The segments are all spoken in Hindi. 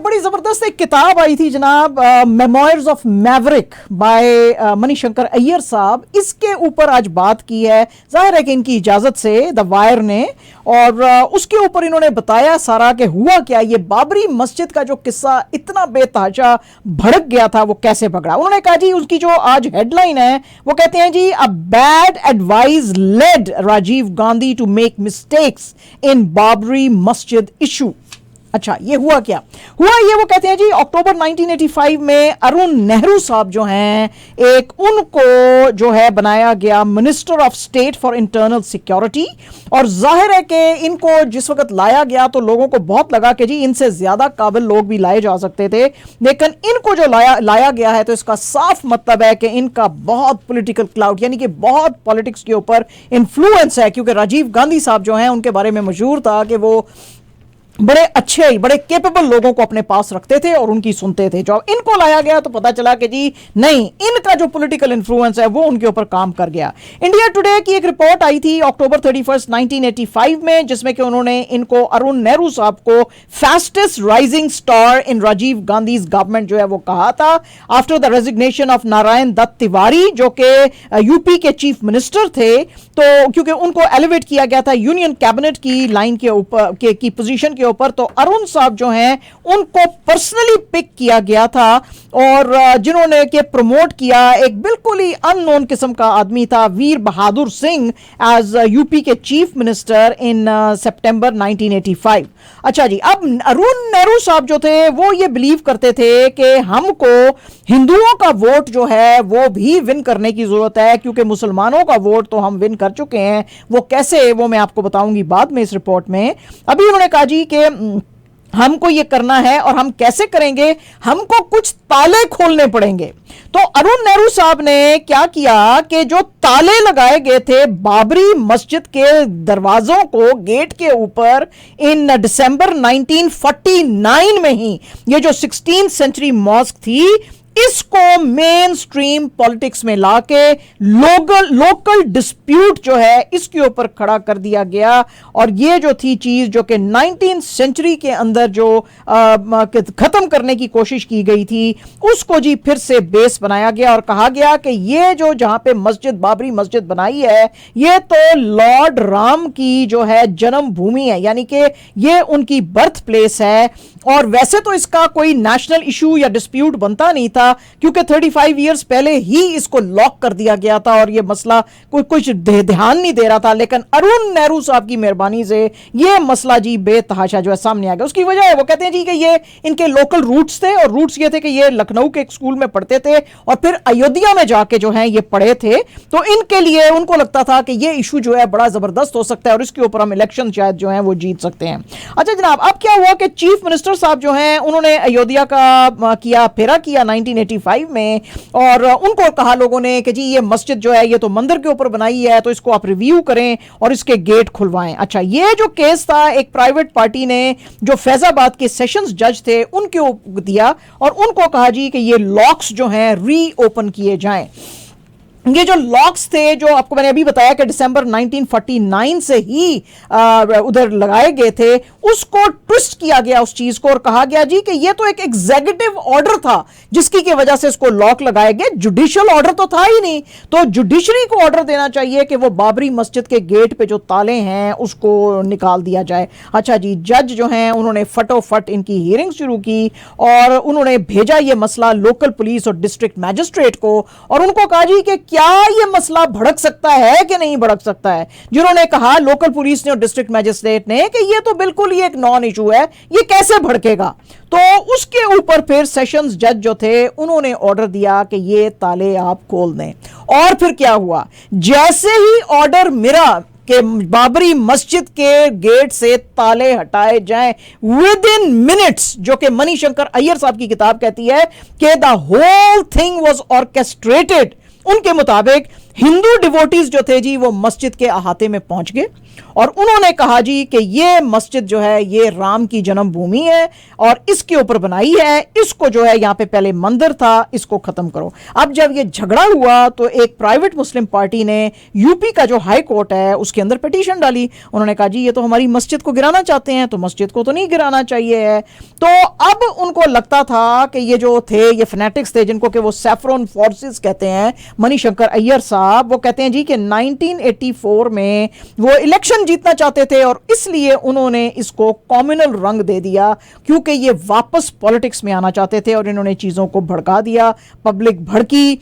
बड़ी जबरदस्त एक किताब आई थी जनाब, memoirs of maverick by Manishankar Aiyar साहब। इसके ऊपर आज बात की है, जाहिर है कि इनकी इजाजत से द वायर ने, और उसके ऊपर इन्होंने बताया सारा कि हुआ क्या, ये बाबरी मस्जिद का जो किस्सा इतना बेतहाशा भड़क गया था वो कैसे भगड़ा। उन्होंने कहा जी, उसकी जो आज हेडलाइन है वो कहते हैं जी, a bad advice led Rajiv Gandhi to make mistakes in Babri Masjid issue. अच्छा, ये हुआ क्या हुआ, ये वो कहते हैं जी, अक्टूबर 1985 में अरुण नेहरू साहब जो हैं, एक उनको जो है बनाया गया minister of state for internal security. और जाहिर है कि इनको जिस वक्त लाया गया तो लोगों को बहुत लगा कि जी इनसे ज्यादा काबिल लोग भी लाए जा सकते थे, लेकिन इनको जो लाया गया है तो इसका साफ मतलब है कि इनका बहुत पॉलिटिकल क्लाउड, यानी कि बहुत पॉलिटिक्स के ऊपर इन्फ्लुएंस है। क्योंकि राजीव गांधी साहब जो हैं उनके बारे में मशहूर था कि वो बड़े अच्छे, बड़े कैपेबल लोगों को अपने पास रखते थे और उनकी सुनते थे। जब इनको लाया गया तो पता चला कि जी नहीं, इनका जो पॉलिटिकल इन्फ्लुएंस है वो उनके ऊपर काम कर गया। इंडिया टुडे की एक रिपोर्ट आई थी अक्टूबर 31, 1985 में, जिसमें कि उन्होंने इनको, अरुण नेहरू साहब को, fastest rising star in Rajiv Gandhi government जो है वो कहा था, after the resignation of Narayan Dutt Tiwari जो कि यूपी के चीफ मिनिस्टर थे। तो क्योंकि उनको एलिवेट किया गया था यूनियन कैबिनेट की लाइन के ऊपर की पोजीशन के ऊपर, तो अरुण साहब जो हैं उनको पर्सनली पिक किया गया था, और जिन्होंने के प्रमोट किया एक बिल्कुल ही अननोन किस्म का आदमी था, वीर बहादुर सिंह, एज यूपी के चीफ मिनिस्टर इन सितंबर 1985। अच्छा जी, अब अरुण नेहरू साहब जो थे वो ये बिलीव करते थे कि हमको हिंदुओं का वोट जो है वो भी विन करने की जरूरत है, क्योंकि मुसलमानों का वोट तो हम विन कर चुके हैं। वो कैसे, वो मैं आपको बताऊंगी बाद में इस रिपोर्ट में। अभी उन्होंने कहा जी कि हमको ये करना है, और हम कैसे करेंगे, हमको कुछ ताले खोलने पड़ेंगे। तो अरुण नेहरू साहब ने क्या किया कि जो ताले लगाए गए थे बाबरी मस्जिद के दरवाजों को, गेट के ऊपर, इन दिसंबर 1949 में ही, ये जो 16th सेंचुरी मॉस्क थी, इसको मेन स्ट्रीम पॉलिटिक्स में लाके लोकल डिस्प्यूट जो है इसके ऊपर खड़ा कर दिया गया। और ये जो थी चीज जो कि 19th सेंचुरी के अंदर जो खत्म करने की कोशिश की गई थी, उसको जी फिर से बेस बनाया गया और कहा गया कि ये जो जहां पे मस्जिद, बाबरी मस्जिद बनाई है, ये तो लॉर्ड राम की जो है जन्मभूमि है, यानी कि ये उनकी बर्थ प्लेस है। और वैसे तो इसका कोई नेशनल इशू या डिस्प्यूट बनता नहीं था, क्योंकि 35 इयर्स पहले ही इसको लॉक कर दिया गया था और ये मसला कोई कुछ ध्यान नहीं दे रहा था। लेकिन अरुण नेहरू साहब की मेहरबानी से ये मसला जी बेतहाशा जो है सामने आ गया। उसकी वजह है, वो कहते हैं जी कि ये इनके लोकल रूट्स थे, और रूट्स ये थे कि ये लखनऊ के एक स्कूल में पढ़ते थे और फिर अयोध्या में जाके जो है ये पढ़े थे। तो इनके लिए, उनको लगता था कि ये इशू जो है बड़ा जबरदस्त हो सकता है और इसके ऊपर हम इलेक्शन शायद जो है वो जीत सकते हैं। अच्छा जनाब, अब क्या हुआ कि चीफ मिनिस्टर साहब जो हैं उन्होंने अयोध्या का किया, फेरा किया 1985 में, और उनको कहा लोगों ने कि जी ये मस्जिद जो है ये तो मंदिर के ऊपर बनाई है, तो इसको आप रिव्यू करें और इसके गेट खुलवाएं। अच्छा, ये जो केस था एक प्राइवेट पार्टी ने जो फैजाबाद के सेशंस जज थे उनके ऊपर दिया, और उनको कहा जी कि ये लॉक्स जो हैं री ओपन किए जाएं। ये जो लॉक्स थे, जो आपको मैंने अभी बताया कि दिसंबर 1949 से ही उधर लगाए गए थे, उसको ट्विस्ट किया गया उस चीज को, और कहा गया जी कि ये तो एक एग्जीक्यूटिव ऑर्डर था जिसकी की वजह से इसको लॉक लगाए गए, जुडिशियल ऑर्डर तो था ही नहीं। तो जुडिशरी को ऑर्डर देना चाहिए कि वो बाबरी मस्जिद के गेट पे जो ताले हैं उसको निकाल दिया जाए। अच्छा जी, जज जो हैं उन्होंने फटोफट इनकी हियरिंग शुरू की और उन्होंने भेजा ये मसला लोकल पुलिस और डिस्ट्रिक्ट मैजिस्ट्रेट को, और उनको कहा जी कि क्या ये मसला भड़क सकता है कि नहीं भड़क सकता है। जिन्होंने कहा, लोकल पुलिस ने और डिस्ट्रिक्ट मैजिस्ट्रेट ने, कि ये तो बिल्कुल ही एक नॉन इशू है, ये कैसे भड़केगा। तो उसके ऊपर फिर सेशंस जज जो थे उन्होंने ऑर्डर दिया कि ये ताले आप खोल दें। और फिर क्या हुआ, जैसे ही ऑर्डर मिला कि बाबरी मस्जिद के गेट से ताले हटाए जाएं, विद इन मिनट्स, जो कि मणिशंकर अय्यर साहब की किताब कहती है कि the whole thing was orchestrated, उनके मुताबिक हिंदू डिवोटीज जो थे जी वो मस्जिद के अहाते में पहुंच गए और उन्होंने कहा जी कि ये मस्जिद जो है ये राम की जन्मभूमि है और इसके ऊपर बनाई है, इसको जो है यहाँ पे पहले मंदिर था, इसको खत्म करो। अब जब ये झगड़ा हुआ तो एक प्राइवेट मुस्लिम पार्टी ने यूपी का जो हाई कोर्ट है उसके अंदर पिटीशन डाली। उन्होंने कहा जी ये तो हमारी मस्जिद को गिराना चाहते हैं, तो मस्जिद को तो नहीं गिराना चाहिए है। तो अब उनको लगता था कि ये जो थे ये फैनेटिक्स थे जिनको कि वो सैफरन फोर्सेस कहते हैं, मणिशंकर अय्यर साहब, वो कहते हैं जी कि 1984 में वो इलेक्शन जीतना चाहते थे और इसलिए उन्होंने इसको कम्युनल रंग दे दिया क्योंकि ये वापस पॉलिटिक्स में आना चाहते थे और इन्होंने चीजों को भड़का दिया। पब्लिक भड़की,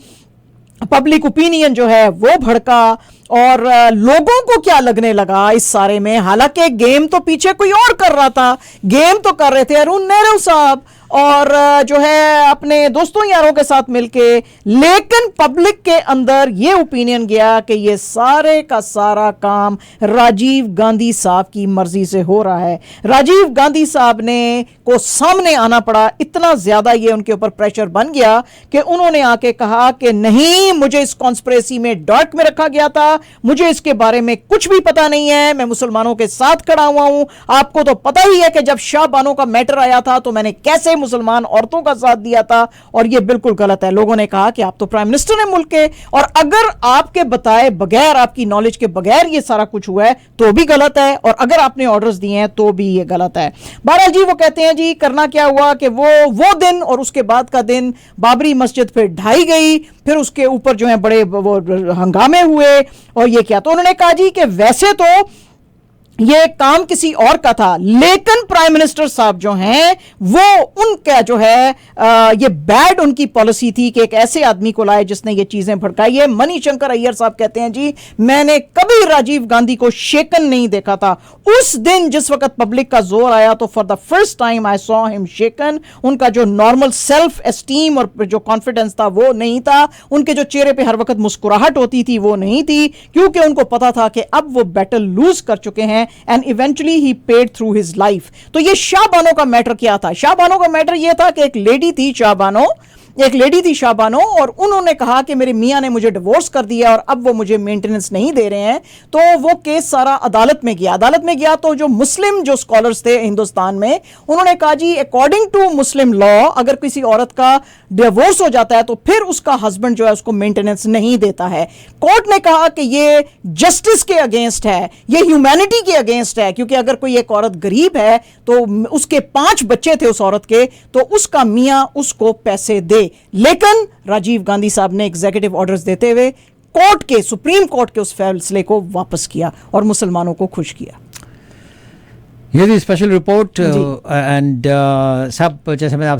पब्लिक ओपिनियन जो है वो भड़का और लोगों को क्या लगने लगा इस सारे में, हालांकि गेम तो पीछे कोई और कर रहा था, गेम तो कर रहे थे अरुण नेहरू साहब और जो है अपने दोस्तों यारों के साथ मिलके, लेकिन पब्लिक के अंदर ये ओपिनियन गया कि ये सारे का सारा काम राजीव गांधी साहब की मर्जी से हो रहा है। राजीव गांधी साहब ने को सामने आना पड़ा, इतना ज्यादा ये उनके ऊपर प्रेशर बन गया कि उन्होंने आके कहा कि नहीं, मुझे इस कॉन्स्पिरेसी में डार्क में रखा गया था, मुझे इसके बारे में कुछ भी पता नहीं है, मैं मुसलमानों के साथ खड़ा हुआ हूं। आपको तो पता ही है कि जब शाह बानो का मैटर आया था तो मैंने कैसे मुसलमान औरतों का साथ दिया था और यह बिल्कुल गलत है। लोगों ने कहा कि आप तो प्राइम मिनिस्टर हैं मुल्क के और अगर आपके बताए बगैर, आपकी नॉलेज के बगैर ये सारा कुछ हुआ है तो भी गलत है और अगर आपने ऑर्डर्स दिए हैं तो भी ये गलत है। बहरहाल जी वो कहते हैं जी करना क्या हुआ कि वो दिन और उसके बाद का दिन बाबरी मस्जिद फिर ढाई गई, फिर उसके ऊपर जो है बड़े वो हंगामे हुए और ये क्या, तो उन्होंने कहा जी कि वैसे तो ये काम किसी और का था लेकिन प्राइम मिनिस्टर साहब जो हैं वो उनका जो है ये बैड उनकी पॉलिसी थी कि एक ऐसे आदमी को लाए जिसने ये चीजें भड़काई है। मणिशंकर अय्यर साहब कहते हैं जी मैंने कभी राजीव गांधी को शेकन नहीं देखा था। उस दिन जिस वक्त पब्लिक का जोर आया तो for the first time I saw him shaken. उनका जो नॉर्मल सेल्फ एस्टीम और जो कॉन्फिडेंस था वो नहीं था, उनके जो चेहरे पे हर वक्त मुस्कुराहट होती थी वो नहीं थी, क्योंकि उनको पता था कि अब वो बैटल लूज कर चुके हैं and eventually he paid through his life. तो ये शाह बानो का मैटर क्या था? शाह बानो का मैटर ये था कि एक लेडी थी शाह बानो और उन्होंने कहा कि मेरे मियां ने मुझे डिवोर्स कर दिया और अब वो मुझे मेंटेनेंस नहीं दे रहे हैं। तो वो केस सारा अदालत में गया तो जो मुस्लिम जो स्कॉलर्स थे हिंदुस्तान में उन्होंने कहा जी अकॉर्डिंग टू मुस्लिम लॉ अगर किसी औरत का डिवोर्स हो जाता है तो फिर उसका हस्बैंड जो है उसको मेंटेनेंस नहीं देता है। कोर्ट ने कहा कि ये जस्टिस के अगेंस्ट है, ये ह्यूमैनिटी के अगेंस्ट है, क्योंकि अगर कोई एक औरत गरीब है तो उसके 5 बच्चे थे उस औरत के, तो उसका मियां उसको पैसे दे। लेकिन राजीव गांधी साहब ने एग्जीक्यूटिव ऑर्डर्स देते हुए सुप्रीम कोर्ट के उस फैसले को वापस किया और मुसलमानों को खुश किया। ये स्पेशल रिपोर्ट एंड सब जैसे मैं